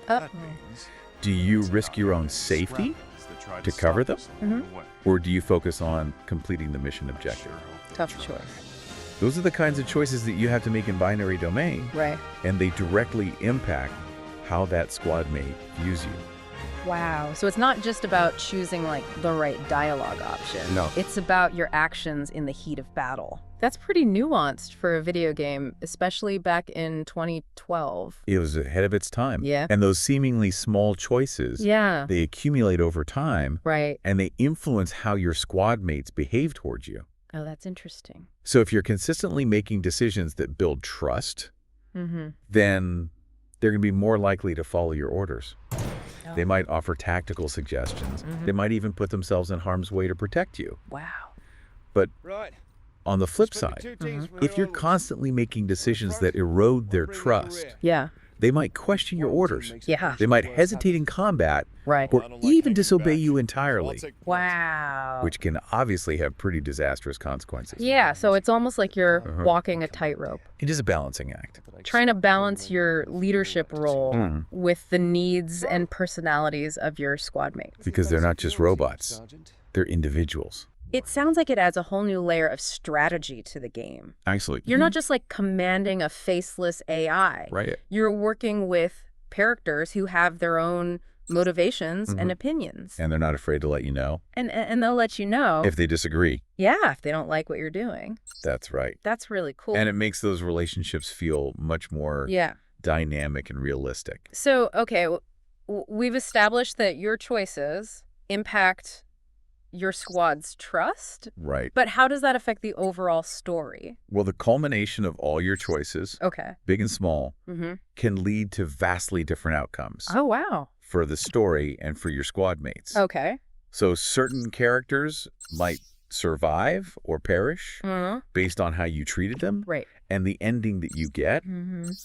Uh-oh. Do you risk your own safety to cover them? Or do you focus on completing the mission objective? Tough choice. Those are the kinds of choices that you have to make in binary domain. Right. And they directly impact how that squad mate views you. Wow. So it's not just about choosing like the right dialogue option. No. It's about your actions in the heat of battle. That's pretty nuanced for a video game, especially back in 2012. It was ahead of its time. Yeah. And those seemingly small choices, Yeah. they accumulate over time. Right. And they influence how your squad mates behave towards you. Oh, that's interesting. So if you're consistently making decisions that build trust, then they're going to be more likely to follow your orders. Oh. They might offer tactical suggestions. They might even put themselves in harm's way to protect you. Wow. But Right. on the flip side, if you're constantly making decisions that erode their trust, Yeah. they might question your orders. Yeah. They might hesitate in combat Right. or even disobey you entirely, Wow. which can obviously have pretty disastrous consequences. Yeah, so it's almost like you're walking a tightrope, It is a balancing act. trying to balance your leadership role with the needs and personalities of your squad mates. Because they're not just robots. They're individuals. It sounds like it adds a whole new layer of strategy to the game. Actually, You're not just like commanding a faceless AI. right. You're working with characters who have their own motivations and opinions. And they're not afraid to let you know And they'll let you know. if they disagree. Yeah, if they don't like what you're doing. That's right. That's really cool. And it makes those relationships feel much more yeah. dynamic and realistic. So, okay, we've established that your choices impact your squad's trust, Right. but how does that affect the overall story? Well, the culmination of all your choices, Okay. big and small, can lead to vastly different outcomes Oh, wow. for the story and for your squad mates. Okay. So certain characters might survive or perish based on how you treated them. Right. And the ending that you get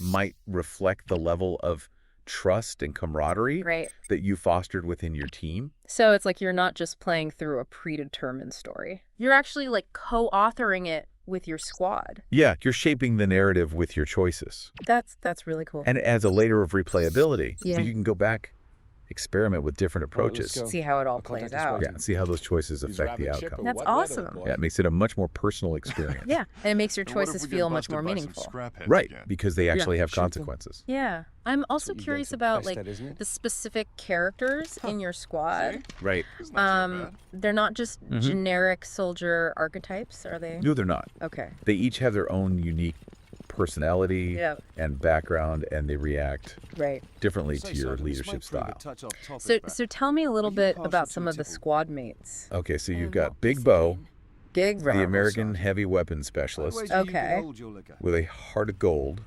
might reflect the level of trust and camaraderie Right. that you fostered within your team. So it's like you're not just playing through a predetermined story. You're actually like co-authoring it with your squad. Yeah, you're shaping the narrative with your choices. That's really cool. And it adds a layer of replayability. Yeah. So you can go back, experiment with different approaches. See how it all plays out. Yeah, and see how those choices affect the outcome. That's awesome. Yeah, it makes it a much more personal experience. Yeah, and it makes your choices feel much more meaningful. Right, because they actually have consequences. Yeah. I'm also curious about like isn't it? the specific characters in your squad. Right. They're not just generic soldier archetypes, are they? No, they're not. Okay. They each have their own unique personality Yeah. and background, and they react Right. differently to your leadership style. So tell me a little bit about some of the squad mates. Okay, so you've got Big Bo, Gig the American heavy weapons specialist, Okay. with a heart of gold,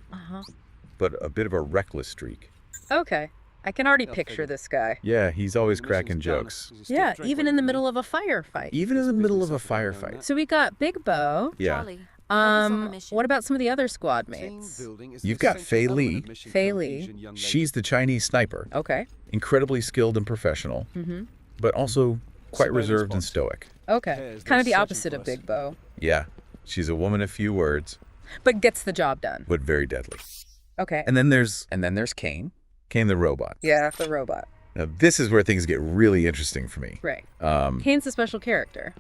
but a bit of a reckless streak. Okay. I can already picture this guy. Yeah, he's always cracking jokes. Yeah, even in the middle of a firefight. Even in the middle of a firefight. So we got Big Bo. Yeah. What about some of the other squad mates? You've got Fei Li. Fei Li. She's the Chinese sniper. Okay. Incredibly skilled and professional, but also quite reserved and stoic. Okay. Kind of the opposite of Big Bo, Yeah, she's a woman of few words, but gets the job done. but very deadly. Okay. And then there's Kane. Kane the robot. Yeah, the robot. Now, this is where things get really interesting for me. Right. Kane's a special character.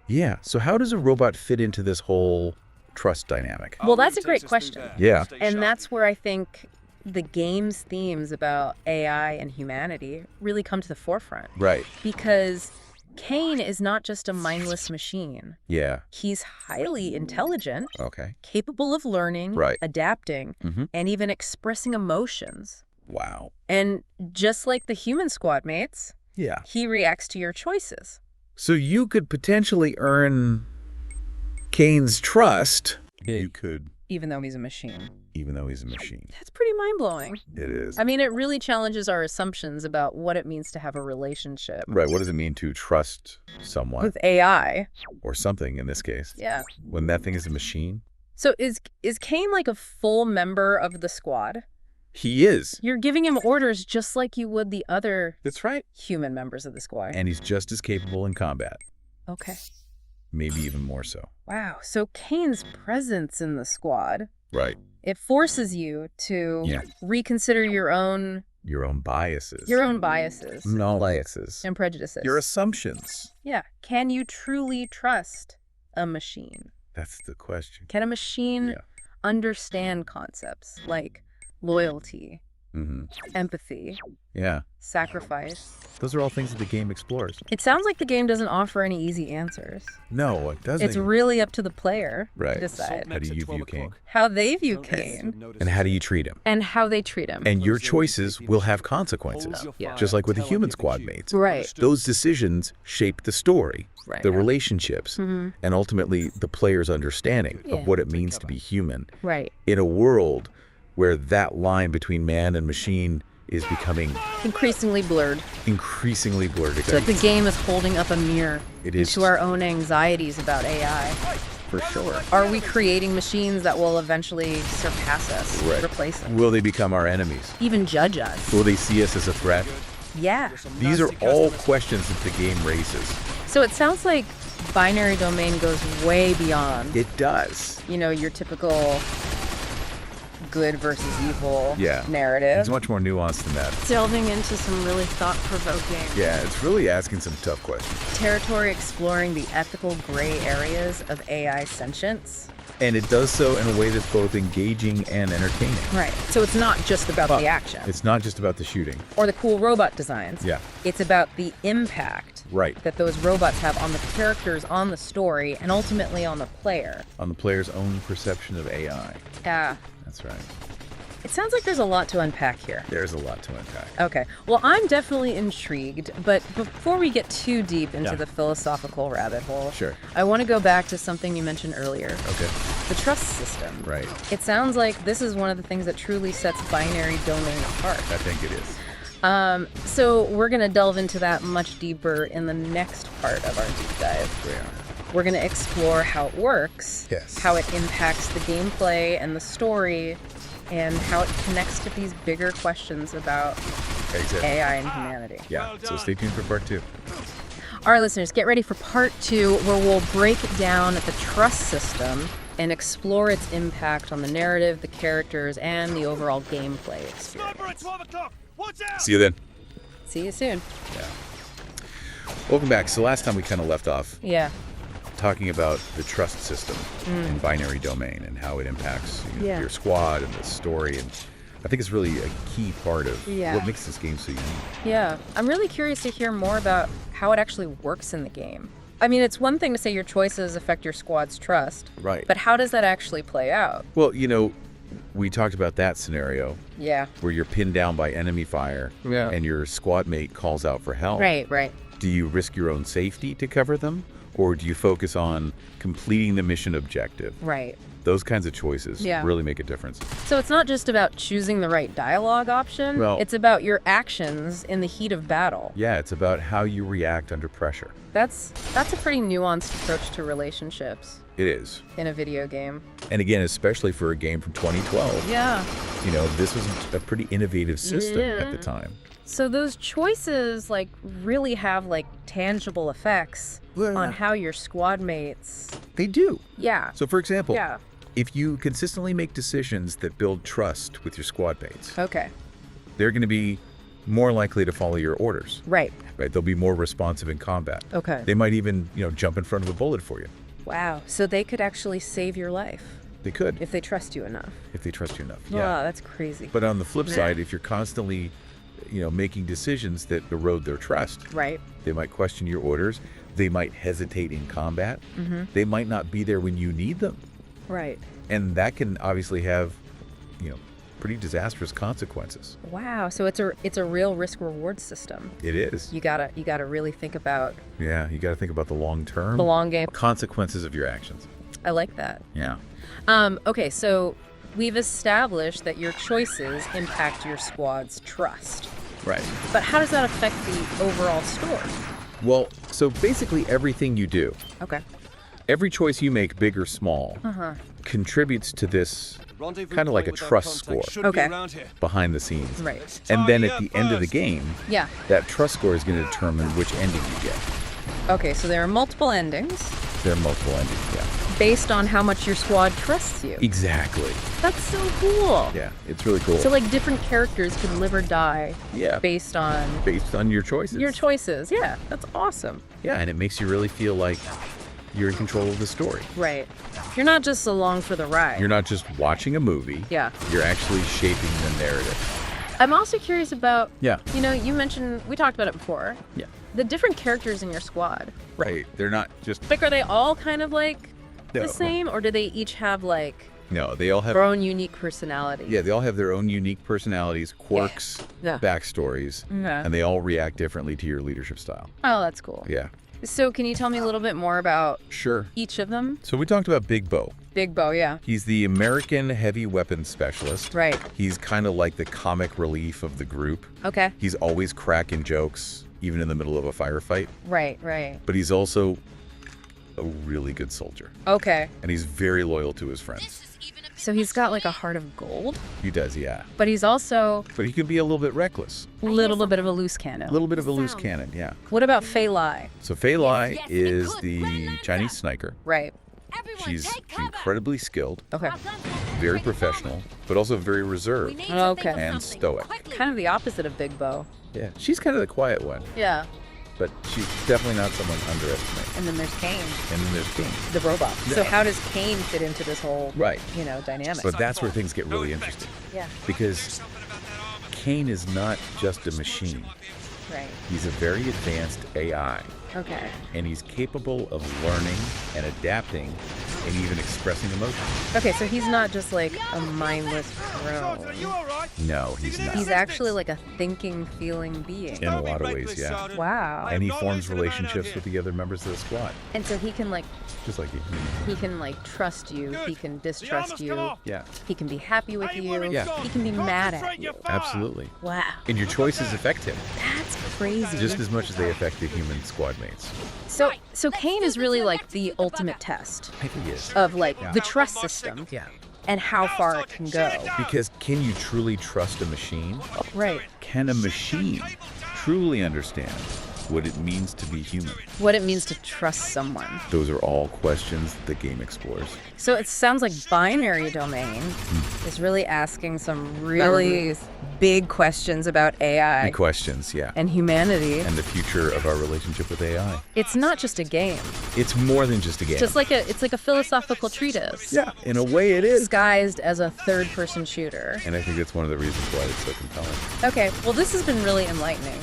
Yeah, so how does a robot fit into this whole trust dynamic? Well, that's a great question. Yeah. And that's where I think the game's themes about AI and humanity really come to the forefront. Right. Because Kane is not just a mindless machine. Yeah. He's highly intelligent, Okay. capable of learning, Right. adapting, and even expressing emotions. Wow. And just like the human squad mates, Yeah. he reacts to your choices. So you could potentially earn Kane's trust. You could, Even though he's a machine. even though he's a machine. That's pretty mind-blowing. It is. I mean, it really challenges our assumptions about what it means to have a relationship Right. What does it mean to trust someone with AI. or something in this case? Yeah. When that thing is a machine? So is Kane like a full member of the squad? He is. You're giving him orders just like you would the other That's right. human members of the squad. And he's just as capable in combat. Okay. Maybe even more so. Wow. So Kane's presence in the squad, Right. it forces you to Yeah. reconsider your own Your own biases. Your own biases. No biases. And prejudices. Your assumptions. Yeah. Can you truly trust a machine? That's the question. Can a machine understand concepts like loyalty, empathy, sacrifice? Those are all things that the game explores. It sounds like the game doesn't offer any easy answers. No, it doesn't. It's really up to the player to Right. decide How do you view Kane? how they view Kane And how do you treat him? and how they treat him. And your choices will have consequences. Yeah. Just like with the human squad mates. Right. Those decisions shape the story, Right. the relationships, and ultimately the player's understanding of what it means to be human. Right. In a world where that line between man and machine is becoming Increasingly blurred. again. So that the game is holding up a mirror It is. to our own anxieties about AI. For sure. Are we creating machines that will eventually surpass us, Right. replace us, Will they become our enemies? even judge us? Will they see us as a threat? Yeah. These are all questions that the game raises. So it sounds like binary domain goes way beyond, It does. your typical good versus evil narrative. It's much more nuanced than that. Delving into some really thought-provoking Yeah, it's really asking some tough questions. territory, exploring the ethical gray areas of AI sentience. And it does so in a way that's both engaging and entertaining. Right. So it's not just about the action It's not just about the shooting. or the cool robot designs. Yeah. It's about the impact Right. that those robots have on the characters, on the story, and ultimately on the player. On the player's own perception of AI. Yeah. That's right. It sounds like there's a lot to unpack here. There's a lot to unpack. Okay. Well, I'm definitely intrigued, but before we get too deep into Yeah. the philosophical rabbit hole, Sure. I want to go back to something you mentioned earlier, Okay. the trust system. Right. It sounds like this is one of the things that truly sets binary domain apart. I think it is. So we're going to delve into that much deeper in the next part of our deep dive. Yeah. We're going to explore how it works, Yes. how it impacts the gameplay and the story, and how it connects to these bigger questions about Exactly. AI and humanity. Yeah. So stay tuned for part 2. All right, listeners, get ready for part 2, where we'll break down the trust system and explore its impact on the narrative, the characters, and the overall gameplay experience. See you then. See you soon. Yeah. Welcome back. So last time we kind of left off Yeah. talking about the trust system in binary domain and how it impacts your squad and the story. And I think it's really a key part of what makes this game so unique. Yeah. I'm really curious to hear more about how it actually works in the game. I mean, it's one thing to say your choices affect your squad's trust. Right. But how does that actually play out? Well, we talked about that scenario Yeah. where you're pinned down by enemy fire and your squad mate calls out for help. Right. Do you risk your own safety to cover them? Or do you focus on completing the mission objective? Right. Those kinds of choices really make a difference. So it's not just about choosing the right dialogue option. Well- It's about your actions in the heat of battle. Yeah, it's about how you react under pressure. That's a pretty nuanced approach to relationships It is. in a video game. And again, especially for a game from 2012, Yeah. this was a pretty innovative system at the time. So those choices really have tangible effects on how your squad mates. They do. Yeah. So for example, Yeah. if you consistently make decisions that build trust with your squad mates, Okay. they're going to be more likely to follow your orders. Right. Right? They'll be more responsive in combat. Okay. They might even, jump in front of a bullet for you. Wow. So they could actually save your life They could, if they trust you enough. if they trust you enough. Wow, that's crazy. But on the flip side, if you're constantly, making decisions that erode their trust, Right. they might question your orders. They might hesitate in combat. They might not be there when you need them. Right. And that can obviously have, pretty disastrous consequences. Wow. So it's a real risk reward system. It is. You gotta really think about Yeah, you got to think about the long term the long game. consequences of your actions. I like that. Yeah. Okay, so we've established that your choices impact your squad's trust. Right. But how does that affect the overall story? Well, so basically everything you do, Okay. every choice you make, big or small, contributes to this kind of like a trust score Okay. behind the scenes. Right. And then at the end of the game, Yeah. that trust score is going to determine which ending you get. Okay, so there are multiple endings. There are multiple endings, yeah. Based on how much your squad trusts you. Exactly. That's so cool. Yeah, it's really cool. So like different characters can live or die based on your choices. Your choices. Yeah, that's awesome. Yeah, and it makes you really feel like you're in control of the story. Right. You're not just along for the ride. You're not just watching a movie. Yeah. You're actually shaping the narrative. I'm also curious about, Yeah. You mentioned, we talked about it before. Yeah. The different characters in your squad. Right. They're not just... Like, are they all kind of like No. the same, or do they each have like No, they all have their own unique personality? Yeah, they all have their own unique personalities, quirks, Yeah. backstories, and they all react differently to your leadership style. Oh, that's cool. Yeah. So can you tell me a little bit more about Sure. each of them? So we talked about Big Bo. Big Bo, yeah. He's the American heavy weapons specialist. Right. He's kind of like the comic relief of the group. Okay. He's always cracking jokes, even in the middle of a firefight. Right. But he's also a really good soldier. Okay. And he's very loyal to his friends. So he's got like a heart of gold, He does, yeah. but he's also But he can be a little bit reckless. a little bit of a loose cannon. A little bit of a loose cannon, yeah. What about Fei Lai? So Fei Lai is the Chinese sniper. Right. She's incredibly skilled, Okay. very professional, but also very reserved Okay. and stoic. Kind of the opposite of Big Bo. Yeah, she's kind of the quiet one, Yeah. but she's definitely not someone to underestimate. And then there's Kane, And then there's King. the robot. So Yeah. how does Kane fit into this whole, Right. dynamic? But that's where things get really interesting, Yeah. because Kane is not just a machine. Right. He's a very advanced AI, Okay. and he's capable of learning and adapting and even expressing emotion. Okay, so he's not just like a mindless drone. No, he's not. He's actually like a thinking, feeling being. In a lot of ways, yeah. Wow. And he forms relationships with the other members of the squad, And so he can just like you. trust you, he can distrust you, Yeah, he can be happy with you, Yeah. he can be mad at you. absolutely. Wow. And your choices affect him That's crazy. just as much as they affect the human squad mates. So Kane is really like the ultimate test I think he is. of like the trust system Yeah. and how far it can go. Because can you truly trust a machine? Right. Can a machine truly understand what it means to be human? What it means to trust someone. Those are all questions the game explores. So it sounds like binary domain is really asking some really big questions about AI Big questions, yeah. and humanity. And the future of our relationship with AI. It's not just a game. It's more than just a game. It's like a philosophical treatise. Yeah, in a way it is. Disguised as a third-person shooter. And I think that's one of the reasons why it's so compelling. Okay, well this has been really enlightening.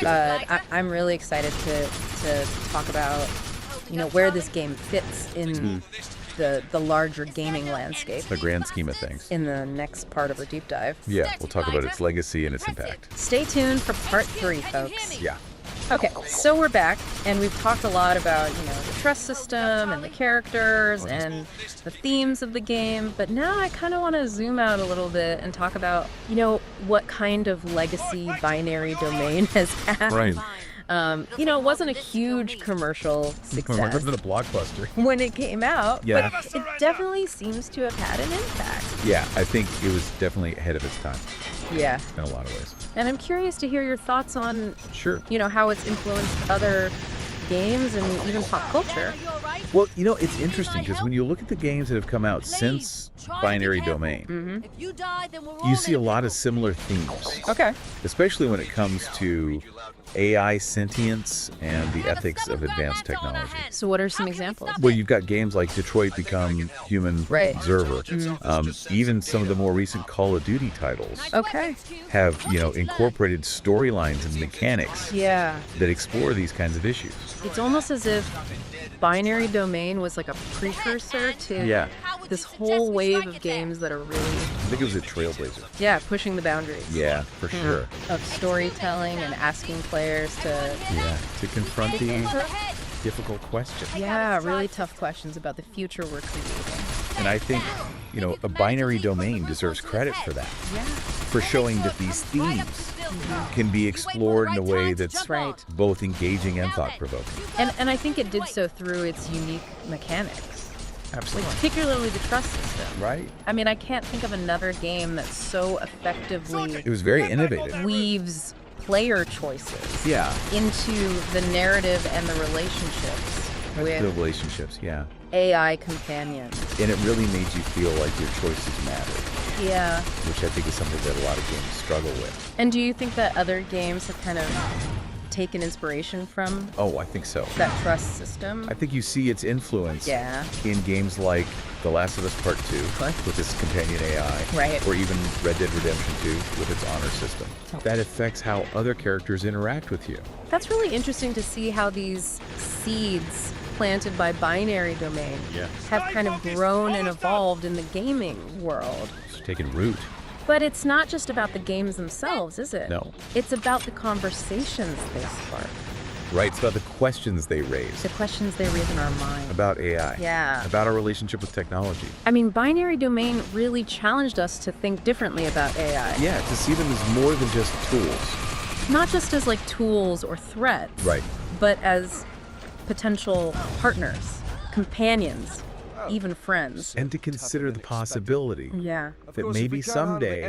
I'm really excited to talk about, where this game fits in the larger gaming landscape The grand scheme of things. in the next part of our deep dive. Yeah, we'll talk about its legacy and its impact. Stay tuned for part 3, folks. Yeah. Okay, so we're back, and we've talked a lot about, the trust system and the characters and the themes of the game, but now I kind of want to zoom out a little bit and talk about, what kind of legacy binary domain has had. Right. It wasn't a huge commercial success It wasn't a blockbuster. when it came out, Yeah. but it definitely seems to have had an impact. Yeah, I think it was definitely ahead of its time Yeah. in a lot of ways. And I'm curious to hear your thoughts on, Sure. how it's influenced other games and even pop culture. Well, it's interesting because when you look at the games that have come out since Binary Domain, you see a lot of similar themes, Okay. especially when it comes to AI sentience and the ethics of advanced technology. So what are some examples? Well, you've got games like Detroit Become Human Right. Observer. Even some of the more recent Call of Duty titles Okay. have, incorporated storylines and mechanics Yeah. that explore these kinds of issues. It's almost as if Binary Domain was like a precursor to Yeah. this whole wave of games that are really, I think it was a trailblazer. pushing the boundaries Yeah, for sure. of storytelling and asking players to, Yeah, to confront these difficult questions. really tough questions about the future we're creating. And I think, a binary domain deserves credit for that, Yeah. for showing that these themes can be explored in a way that's Right. both engaging and thought-provoking. And I think it did so through its unique mechanics, Absolutely. particularly the trust system. Right? I mean, I can't think of another game that so effectively It was very innovative. weaves player choices Yeah. into the narrative and the relationships with the relationships, yeah. AI companions. And it really made you feel like your choices mattered, Yeah. which I think is something that a lot of games struggle with. And do you think that other games have kind of taken inspiration from Oh, I think so. that trust system? I think you see its influence Yeah. in games like The Last of Us Part 2 What? with its companion AI, Right. or even Red Dead Redemption 2 with its honor system. Oh. That affects how other characters interact with you. That's really interesting to see how these seeds planted by binary domain Yeah. have kind of grown and evolved in the gaming world. It's taken root. But it's not just about the games themselves, is it? No. It's about the conversations they spark, Right? It's about the questions they raise the questions they raise in our mind. about AI, Yeah. about our relationship with technology. I mean, binary domain really challenged us to think differently about AI. Yeah, to see them as more than just tools. Not just as like tools or threats, Right. but as potential partners, companions, even friends. And to consider the possibility Yeah. that maybe someday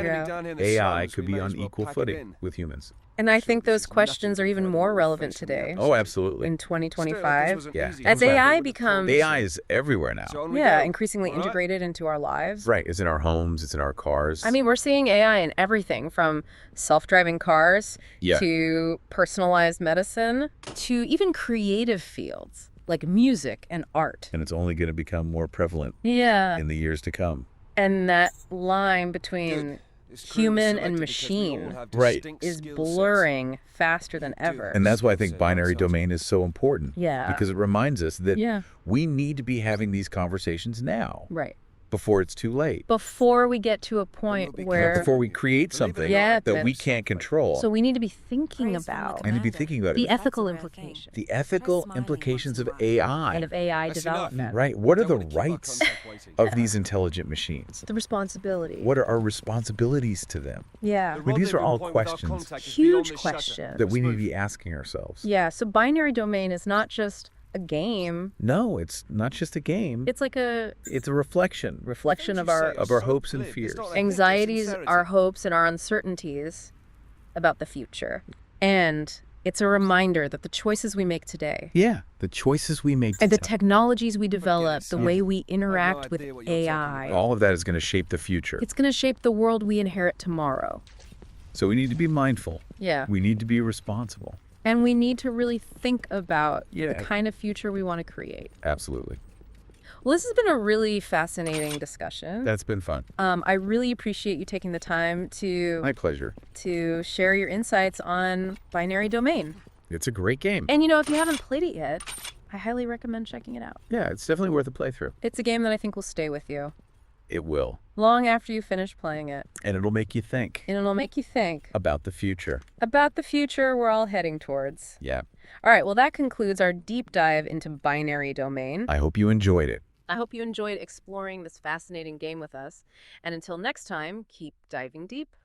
AI could be on equal footing with humans. And I think those questions are even more relevant today Oh, absolutely. in 2025. Yeah. As AI becomes AI is everywhere now. increasingly integrated into our lives. Right. It's in our homes. It's in our cars. I mean, we're seeing AI in everything from self-driving cars Yeah. to personalized medicine to even creative fields like music and art. and it's only going to become more prevalent Yeah. in the years to come. And that line between human and machine Right. is blurring faster than ever. And that's why I think binary domain is so important. Yeah. Because it reminds us that Yeah. we need to be having these conversations now Right. before it's too late. Before we get to a point where Before we create something Yeah, that we but- can't control. so we need to be thinking about and to be thinking about the it. ethical implications The ethical implications of AI. and of AI development. Right. What are the rights of these intelligent machines? The responsibility. What are our responsibilities to them? Yeah. I mean, these are all questions Huge questions. that we need to be asking ourselves. Yeah. So binary domain is not just a game. No, it's not just a game. It's like a It's a reflection reflection of our hopes and fears. anxieties, our hopes, and our uncertainties about the future. And it's a reminder that the choices we make today Yeah, the choices we make and the today, technologies we develop, the way we interact with AI, all of that is going to shape the future. it's going to shape the world we inherit tomorrow. So we need to be mindful. Yeah. We need to be responsible. And we need to really think about Yeah. the kind of future we want to create. Absolutely. Well, this has been a really fascinating discussion. That's been fun. I really appreciate you taking the time My pleasure. to share your insights on binary domain. It's a great game. And you know, if you haven't played it yet, I highly recommend checking it out. Yeah, it's definitely worth a playthrough. It's a game that I think will stay with you It will. long after you finish playing it. And it'll make you think And it'll make you think about the future. about the future we're all heading towards. Yeah. All right, well, that concludes our deep dive into binary domain. I hope you enjoyed it. I hope you enjoyed exploring this fascinating game with us. And until next time, keep diving deep.